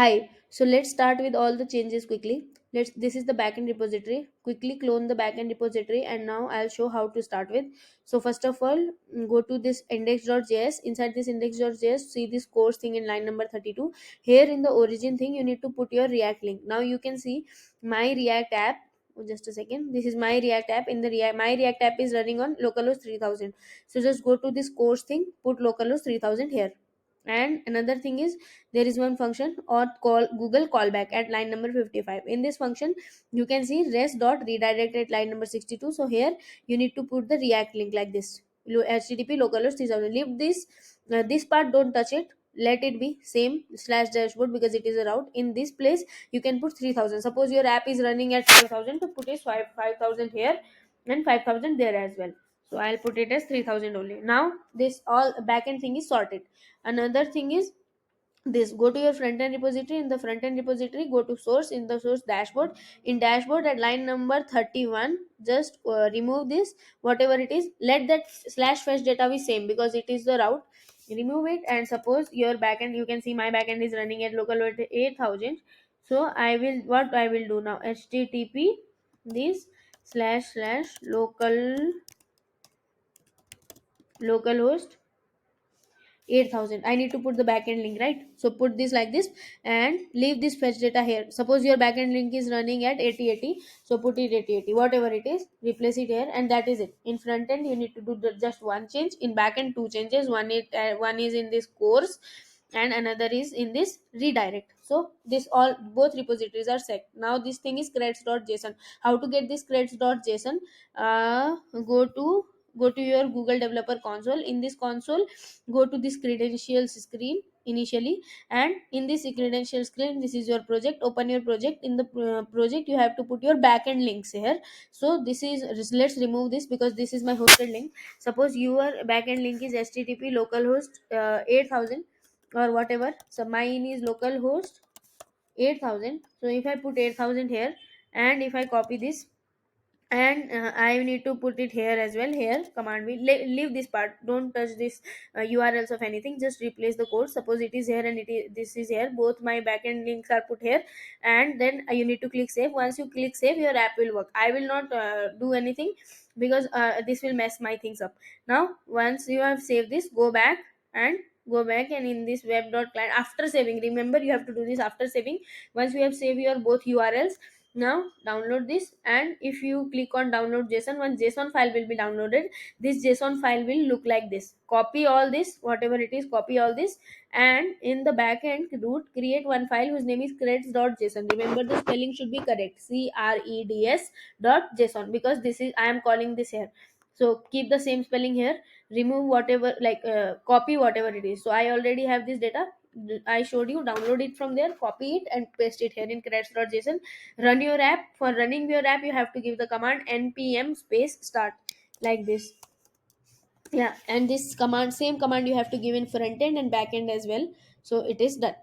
Hi, so let's start with all the changes quickly. This is the backend repository. Quickly clone the backend repository, and now I'll show how to start with. So first of all, go to this index.js. Inside this index.js, see this course thing in line number 32. Here in the origin thing, you need to put your React link. Now you can see my React app. Just a second. This is my React app. In the my React app is running on localhost 3000. So just go to this course thing, put localhost 3000 here. And another thing is, there is one function or call Google callback at line number 55. In this function you can see rest dot redirect at line number 62. So here you need to put the React link like this, http localhost 3000. Leave this this part, don't touch it, let it be same slash dashboard because it is a route. In this place you can put 3000. Suppose your app is running at 5000, to put is 5000 here and 5000 there as well. So I'll put it as 3000 only. Now this all backend thing is sorted. Another thing is this, go to your front end repository. In the front end repository, go to source. In the source dashboard, in dashboard at line number 31, just remove this whatever it is. Let that slash fetch data be same because it is the route. Remove it, and suppose your backend, you can see my backend is running at local 8000. So I will do now, http this slash slash localhost 8000. I need to put the backend link, right? So put this like this and leave this fetch data here. Suppose your backend link is running at 8080, so put it 8080, whatever it is, replace it here, and that is it. In front end you need to do just one change. In backend two changes. One is in this course and another is in this redirect. So this all both repositories are set. Now this thing is creds.json. How to get this creds.json? uh go to go to your Google developer console. In this console, go to this credentials screen initially, and in this credentials screen, this is your project. Open your project. In the project you have to put your backend links here. So this is, let's remove this because this is my hosted link. Suppose your backend link is http localhost 8000 or whatever. So mine is localhost 8000. So if I put 8000 here, and if I copy this, and I need to put it here as well. Here command me, leave this part, don't touch this urls of anything, just replace the code. Suppose it is here and this is here, both my backend links are put here. And then you need to click save. Once you click save, your app will work. I will not do anything because this will mess my things up. Now once you have saved this, go back and in this web.client, after saving, remember you have to do this after saving. Once you have saved your both urls, now download this, and if you click on download JSON, one JSON file will be downloaded. This JSON file will look like this. Copy all this, whatever it is, copy all this, and in the backend root, create one file whose name is creds.json. Remember the spelling should be correct, creds dot json, because this is, I am calling this here. So keep the same spelling here. Remove whatever, like copy whatever it is. So I already have this data I showed you. Download it from there, copy it and paste it here in creds.json. Run your app. For running your app, you have to give the command npm space start, like this. Yeah, and this command, same command, you have to give in front end and back end as well. So it is done.